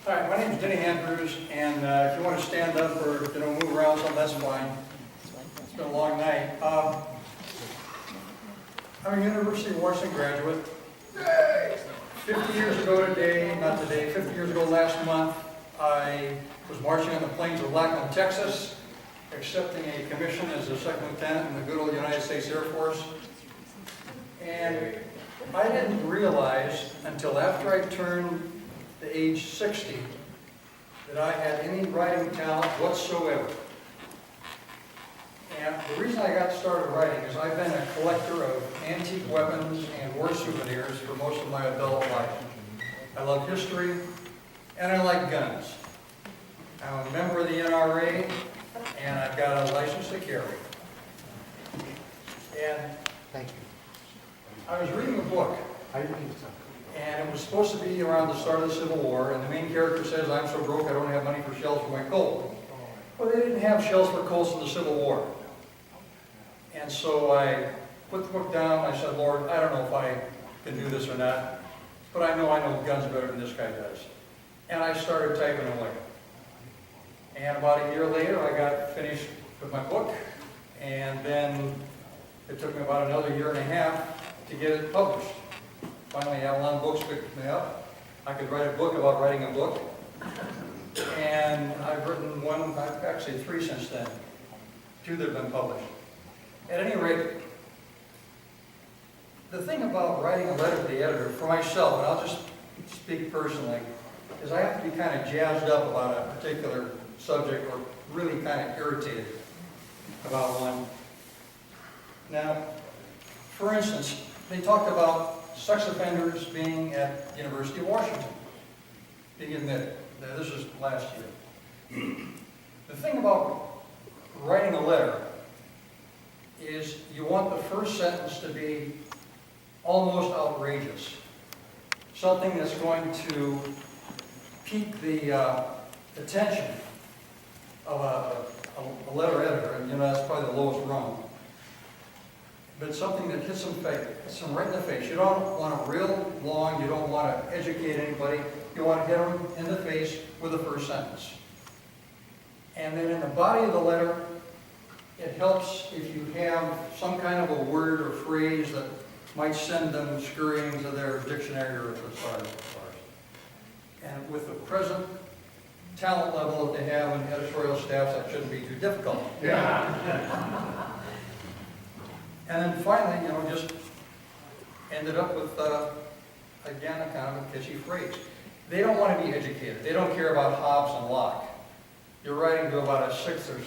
Hi, my name is Denny and if you want to stand up or move around, so that's fine. It's been a long night. I'm a University of Washington graduate. 50 years ago today, not today, 50 years ago last month, I was marching on the plains of Lackland, Texas, accepting a commission as a second lieutenant in the good old United States Air Force. And I didn't realize until after I turned to age 60 that I had any writing talent whatsoever. And the reason I got started writing is I've been a collector of antique weapons and war souvenirs for most of my adult life. I love history and I like guns. I'm a member of the NRA and I've got a license to carry. And Thank you. I was reading a book. And it was supposed to be around the start of the Civil War, and the main character says, I'm so broke I don't have money for shells for my Colt. Well, they didn't have shells for Colts in the Civil War. And so I put the book down, I said, Lord, I don't know if I can do this or not, but I know guns better than this guy does. And I started typing away. And about a year later, I got finished with my book, and then it took me about another year and a half to get it published. Finally, Avalon Books picked me up. I could write a book about writing a book. And I've written one, actually three since then. Two that have been published. At any rate, the thing about writing a letter to the editor, for myself, and I'll just speak personally, is I have to be kind of jazzed up about a particular subject or really kind of irritated about one. Now, for instance, they talked about sex offenders being at the University of Washington, being admitted. Now, this is last year. The thing about writing a letter is you want the first sentence to be almost outrageous. Something that's going to pique the attention of a letter editor, and that's probably the lowest rung. But something that hits them right in the face. You don't want it real long, you don't want to educate anybody, you want to hit them in the face with the first sentence. And then in the body of the letter, it helps if you have some kind of a word or phrase that might send them scurrying to their dictionary or thesaurus. And with the present talent level that they have in editorial staffs, that shouldn't be too difficult. Yeah. And then finally, just ended up with, again, a kind of a catchy phrase. They don't want to be educated. They don't care about Hobbes and Locke. You're writing to about a 6th or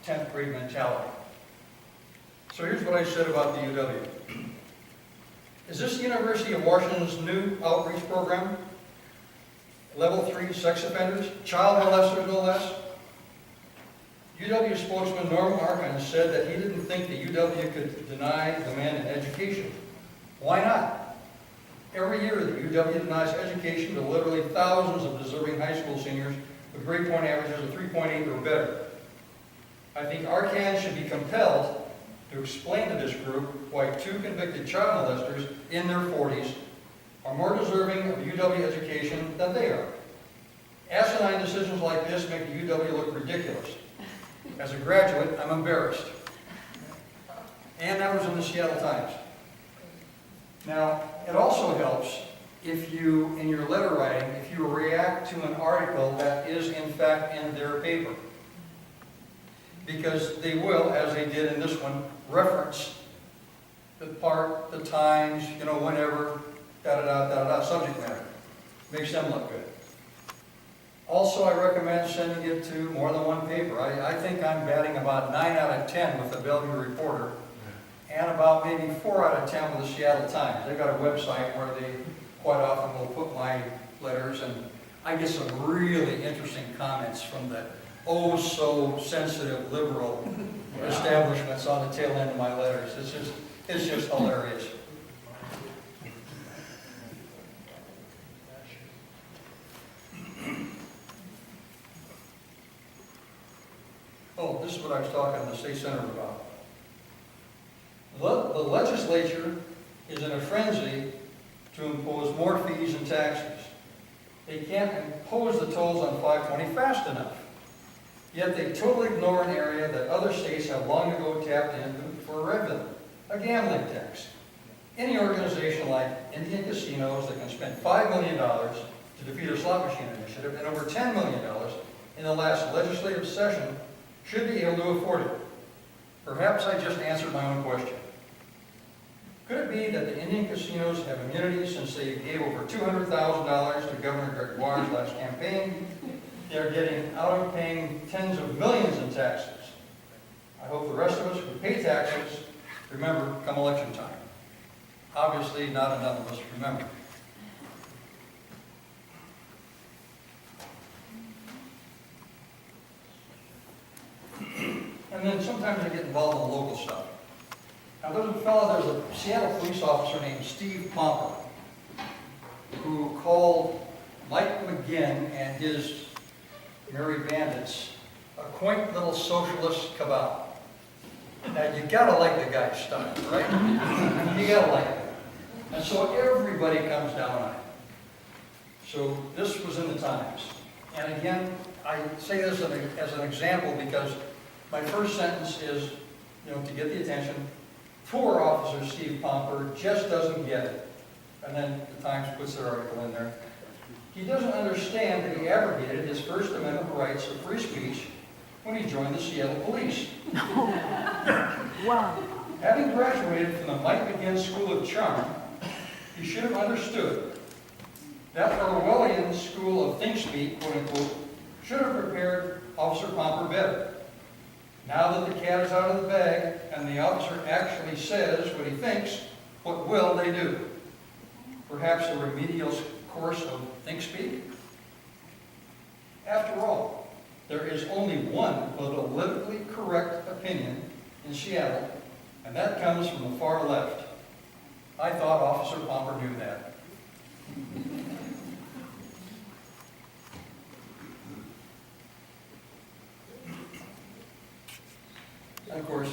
10th grade mentality. So here's what I said about the UW. Is this the University of Washington's new outreach program? Level 3 sex offenders, child molesters no less? UW spokesman Norman Arkin said that he didn't think the UW could deny the men an education. Why not? Every year the UW denies education to literally thousands of deserving high school seniors with grade point averages of 3.8 or better. I think Arkin should be compelled to explain to this group why 2 convicted child molesters in their 40s are more deserving of UW education than they are. Asinine decisions like this make the UW look ridiculous. As a graduate, I'm embarrassed. And that was in the Seattle Times. Now, it also helps if you, in your letter writing, if you react to an article that is in fact in their paper. Because they will, as they did in this one, reference the part, the times, whenever, subject matter. Makes them look good. Also, I recommend sending it to more than one paper. I think I'm batting about 9 out of 10 with the Bellevue Reporter, and about maybe 4 out of 10 with the Seattle Times. They've got a website where they quite often will put my letters, and I get some really interesting comments from the oh-so-sensitive liberal establishments on the tail end of my letters. It's just hilarious. Oh, this is what I was talking to the state senator about. The legislature is in a frenzy to impose more fees and taxes. They can't impose the tolls on 520 fast enough. Yet they totally ignore an area that other states have long ago tapped into for revenue, a gambling tax. Any organization like Indian casinos that can spend $5 million to defeat a slot machine initiative and over $10 million in the last legislative session should be able to afford it. Perhaps I just answered my own question. Could it be that the Indian casinos have immunity since they gave over $200,000 to Governor Gregoire's last campaign? They're getting out of paying tens of millions in taxes. I hope the rest of us who pay taxes remember come election time. Obviously, not enough of us remember. And then sometimes I get involved in the local stuff. Now there's a Seattle police officer named Steve Pomper who called Mike McGinn and his merry bandits a quaint little socialist cabal. Now you gotta like the guy's style, right? You gotta like it. And so everybody comes down on it. So this was in the Times. And again, I say this as an example because my first sentence is, to get the attention. Poor officer Steve Pomper just doesn't get it. And then the Times puts their article in there. He doesn't understand that he abrogated his First Amendment rights of free speech when he joined the Seattle Police. Wow. Having graduated from the Mike McGinn School of Charm, he should have understood that Orwellian school of think-speak, quote-unquote, should have prepared Officer Pomper better. Now that the cat is out of the bag and the officer actually says what he thinks, what will they do? Perhaps a remedial course of think-speak? After all, there is only one politically correct opinion in Seattle, and that comes from the far left. I thought Officer Pomper knew that. And of course,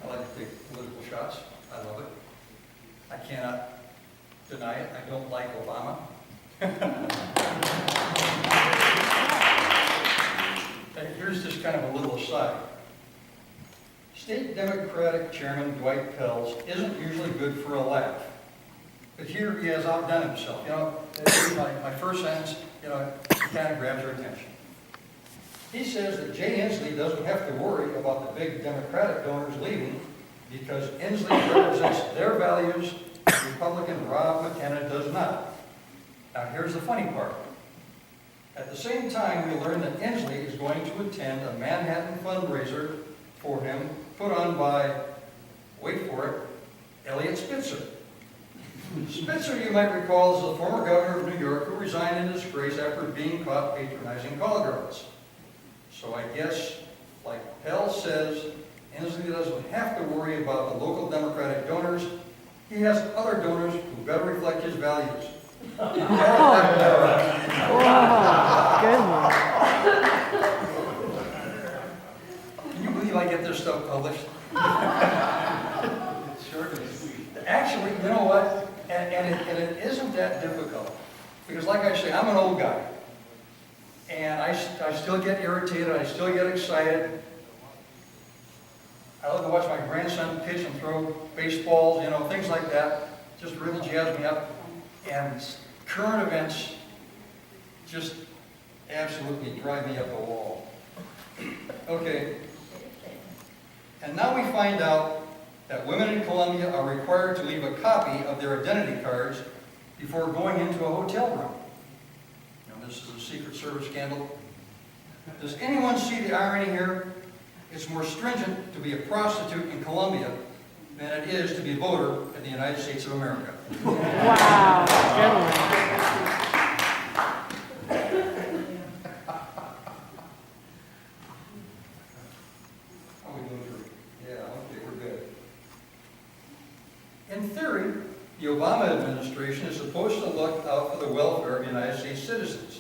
I like to take political shots. I love it. I cannot deny it. I don't like Obama. And here's just kind of a little aside. State Democratic Chairman Dwight Pelz isn't usually good for a laugh. But here he has outdone himself. My first sentence, kind of grabs our attention. He says that Jay Inslee doesn't have to worry about the big Democratic donors leaving because Inslee represents their values, and Republican Rob McKenna does not. Now here's the funny part. At the same time, we learn that Inslee is going to attend a Manhattan fundraiser for him put on by, wait for it, Eliot Spitzer. Spitzer, you might recall, is the former governor of New York who resigned in disgrace after being caught patronizing call girls. So I guess, like Pell says, Inslee doesn't have to worry about the local Democratic donors. He has other donors who better reflect his values. Wow, good one. Can you believe I get this stuff published? Sure is. Actually, you know what? And it isn't that difficult. Because like I say, I'm an old guy. And I still get irritated, I still get excited. I love to watch my grandson pitch and throw baseballs, things like that. Just really jazz me up. And current events just absolutely drive me up the wall. Okay. And now we find out that women in Columbia are required to leave a copy of their identity cards before going into a hotel room. This is a Secret Service scandal. Does anyone see the irony here? It's more stringent to be a prostitute in Colombia than it is to be a voter in the United States of America. Wow, good one. How are we doing here? Yeah, okay, we're good. In theory, the Obama administration is supposed to look out for the welfare of United States citizens.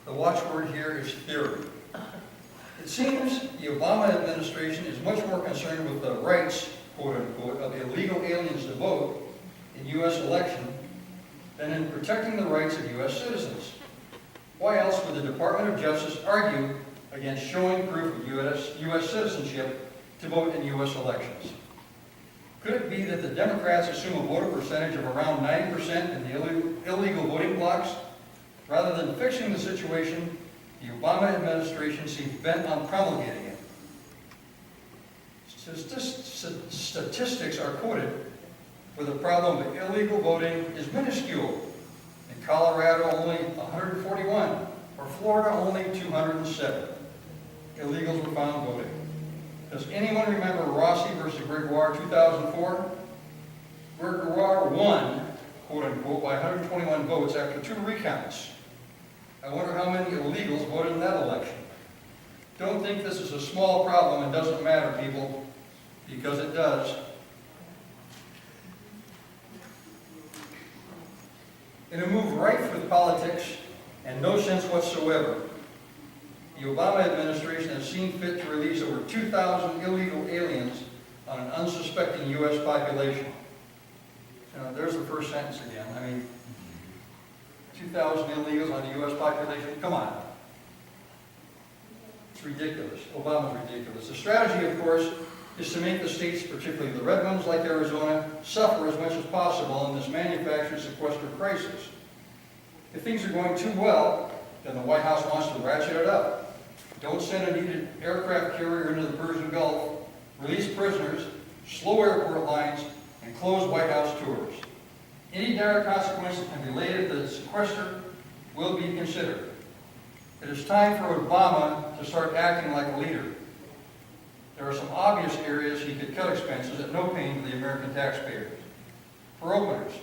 The watchword here is theory. It seems the Obama administration is much more concerned with the rights, quote unquote, of illegal aliens to vote in U.S. election than in protecting the rights of U.S. citizens. Why else would the Department of Justice argue against showing proof of U.S. citizenship to vote in U.S. elections? Could it be that the Democrats assume a voter percentage of around 90% in the illegal voting blocks? Rather than fixing the situation, the Obama administration seems bent on promulgating it. Statistics are quoted where the problem of illegal voting is minuscule. In Colorado, only 141, or Florida, only 207 illegals were found voting. Does anyone remember Rossi versus Gregoire 2004? Gregoire won, quote unquote, by 121 votes after 2 recounts. I wonder how many illegals voted in that election. Don't think this is a small problem and doesn't matter, people, because it does. In a move rife with politics and no sense whatsoever, the Obama administration has seen fit to release over 2,000 illegal aliens on an unsuspecting U.S. population. There's the first sentence again. I mean, 2,000 illegals on the U.S. population? Come on. It's ridiculous. Obama's ridiculous. The strategy, of course, is to make the states, particularly the red ones like Arizona, suffer as much as possible in this manufactured sequester crisis. If things are going too well, then the White House wants to ratchet it up. Don't send a needed aircraft carrier into the Persian Gulf, release prisoners, slow airport lines, and close White House tours. Any dire consequences can be related to the sequester will be considered. It is time for Obama to start acting like a leader. There are some obvious areas he could cut expenses at no pain to the American taxpayers. For openers,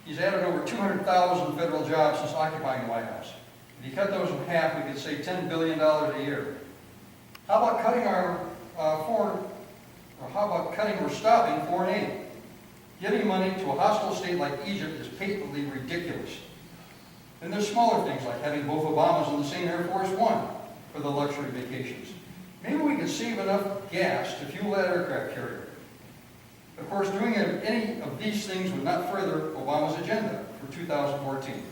he's added over 200,000 federal jobs since occupying the White House. If you cut those in half, we could save $10 billion a year. How about cutting or stopping foreign aid? Giving money to a hostile state like Egypt is patently ridiculous. And there's smaller things like having both Obamas in the same Air Force One for the luxury vacations. Maybe we could save enough gas to fuel that aircraft carrier. Of course, doing any of these things would not further Obama's agenda for 2014.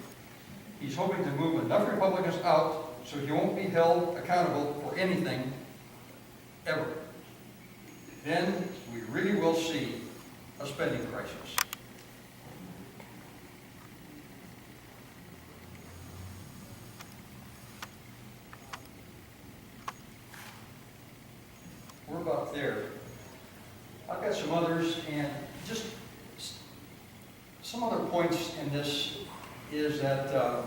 He's hoping to move enough Republicans out so he won't be held accountable for anything, ever. Then we really will see a spending crisis. We're about there. I've got some others, and just some other points in this is that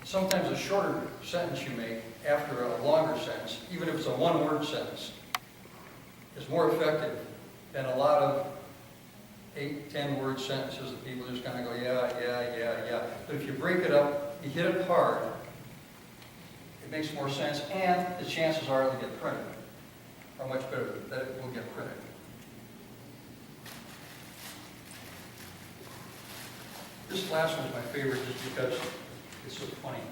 sometimes a shorter sentence you make after a longer sentence, even if it's a one-word sentence, is more effective than a lot of 8, 10-word sentences that people just kind of go, yeah. But if you break it up, you hit it hard, it makes more sense, and the chances are it'll get printed are much better that it will get printed. This last one is my favorite just because it's so funny.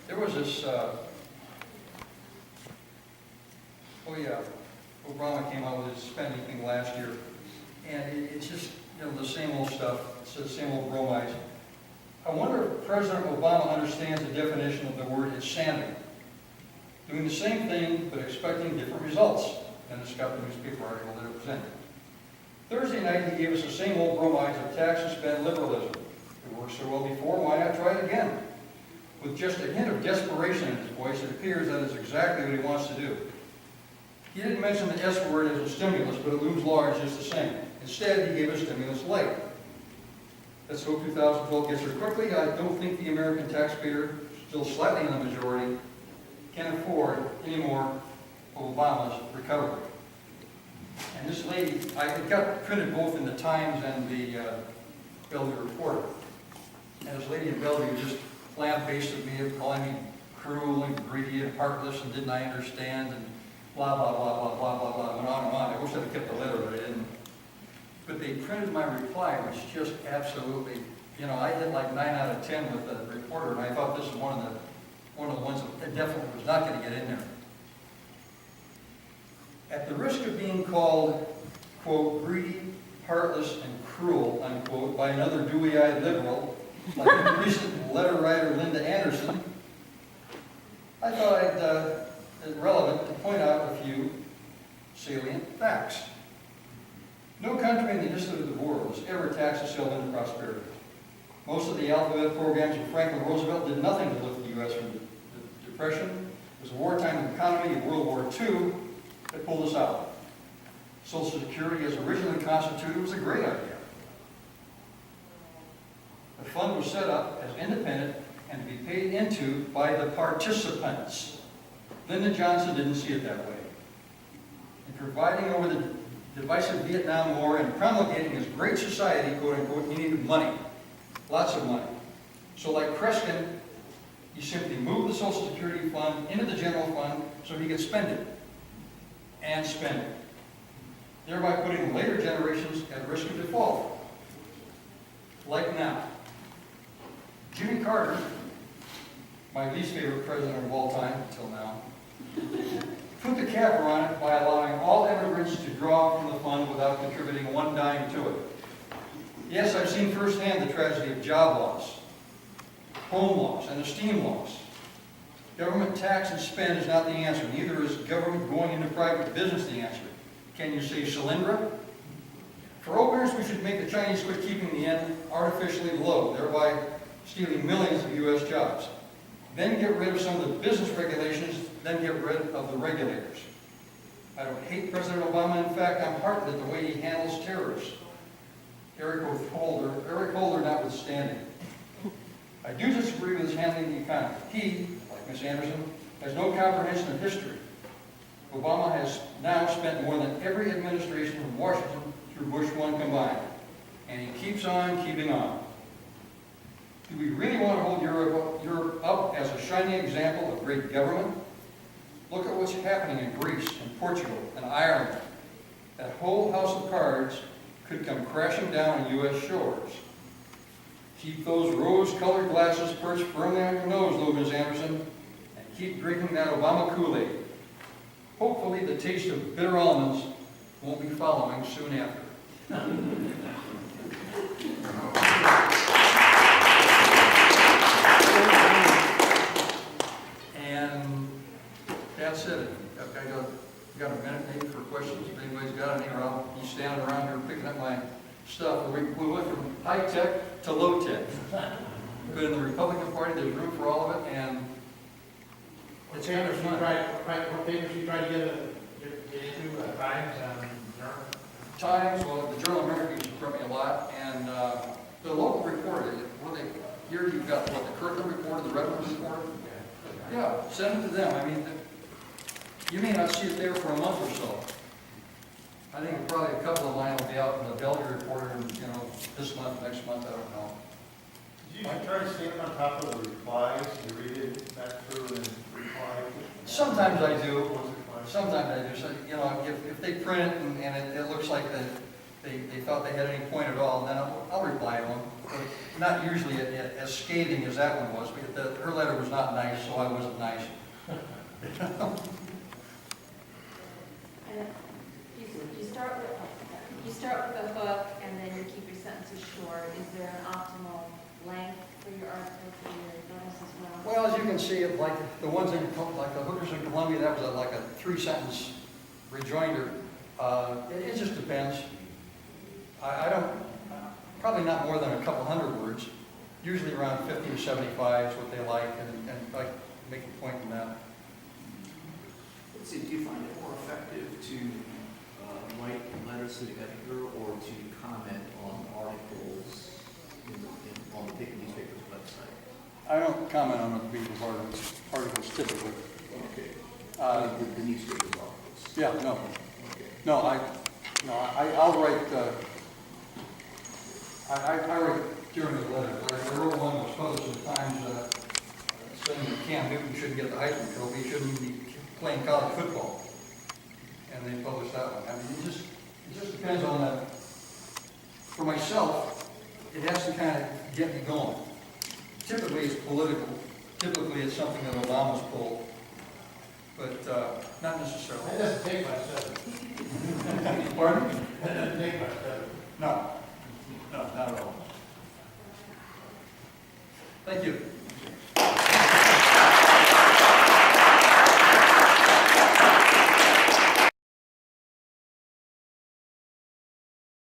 There was this, Obama came out with his spending thing last year, and it's just, the same old stuff. It's the same old bromides. I wonder if President Obama understands the definition of the word insanity. Doing the same thing, but expecting different results. And it's got the newspaper article that it was in. Thursday night, he gave us the same old bromides of tax and spend liberalism. It worked so well before, why not try it again? With just a hint of desperation in his voice, it appears that is exactly what he wants to do. He didn't mention the S word as a stimulus, but it looms large just the same. Instead, he gave us stimulus light. Let's hope 2012 gets here quickly. I don't think the American taxpayer, still slightly in the majority, can afford any more of Obama's recovery. And this lady, it got printed both in the Times and the Bellevue Reporter. And this lady in Bellevue just lambasted me, calling me cruel and greedy and heartless and didn't I understand and blah, blah, blah, blah, blah, blah, blah, went on and on. I wish I'd have kept the letter, but I didn't. But they printed my reply, which just absolutely, I hit like 9 out of 10 with the reporter, and I thought this was one of the ones that definitely was not going to get in there. At the risk of being called quote, greedy, heartless, and cruel, unquote, by another dewy-eyed liberal, like the recent letter writer Linda Anderson, I thought it's relevant to point out a few salient facts. No country in the history of the world has ever taxed itself into prosperity. Most of the alphabet programs of Franklin Roosevelt did nothing to lift the U.S. from the Depression. It was a wartime economy of World War II that pulled us out. Social Security, as originally constituted, was a great idea. The fund was set up as independent and to be paid into by the participants. Lyndon Johnson didn't see it that way. In providing over the divisive Vietnam War and promulgating his great society, quote unquote, he needed money. Lots of money. So like Kreskin, he simply moved the Social Security fund into the general fund so he could spend it. And spend it. Thereby putting later generations at risk of default. Like now. Jimmy Carter, my least favorite president of all time until now, put the capper on it by allowing all immigrants to draw from the fund without contributing one dime to it. Yes, I've seen firsthand the tragedy of job loss, home loss, and esteem loss. Government tax and spend is not the answer. Neither is government going into private business the answer. Can you say Solyndra? For openers, we should make the Chinese quit keeping the end artificially low, thereby stealing millions of U.S. jobs. Then get rid of some of the business regulations, then get rid of the regulators. I don't hate President Obama. In fact, I'm heartened at the way he handles terrorists. Eric Holder notwithstanding. I do disagree with his handling of the economy. He, like Ms. Anderson, has no comprehension of history. Obama has now spent more than every administration from Washington through Bush 1 combined. And he keeps on keeping on. Do we really want to hold Europe up as a shining example of great government? Look at what's happening in Greece and Portugal and Ireland. That whole house of cards could come crashing down on U.S. shores. Keep those rose-colored glasses perched firmly on your nose, though, Ms. Anderson, and keep drinking that Obama Kool-Aid. Hopefully the taste of bitter almonds won't be following soon after. And that's it. I got a minute maybe for questions. If anybody's got any, or I'll be standing around here picking up my stuff. We went from high-tech to low-tech. But in the Republican Party, there's room for all of it, and What papers you try to get into, Times, Journal? Times, well, the Journal of America used to print me a lot, and the local reporter, here you've got, what, the Kirtland Reporter, the Redmond Reporter? Yeah, send it to them. I mean, you may not see it there for a month or so. I think probably a couple of mine will be out in the Bellevue Reporter, this month, next month, I don't know. Do you try to stay on top of the replies? You read it back through and reply? Sometimes I do. Once or twice? Sometimes I do. So, if they print it and it looks like they thought they had any point at all, then I'll reply to them. But not usually as scathing as that one was. Her letter was not nice, so I wasn't nice. And you start with a hook, and then you keep your sentences short. Is there an optimal length for your articles and your notice as well? Well, as you can see, like the ones like the Hookers in Columbia, that was like a 3-sentence rejoinder. It just depends. I don't, probably not more than a couple hundred words. Usually around 50 to 75 is what they like, and I make a point in that. Let's see, do you find it more effective to write letters to the editor or to comment on articles on the newspaper's website? I don't comment on the Beagle articles typically. Okay. The newspaper's articles? Yeah, no. Okay. No, I'll write, I write during the letter. The early one was published in the Times saying that Cam Newton shouldn't get the Heisman Trophy, he shouldn't be playing college football. And they published that one. I mean, it just depends on that. For myself, it has to kind of get me going. Typically it's political. Typically it's something that Obama's pulled. But not necessarily. That doesn't take much, does it? Pardon? That Thank you.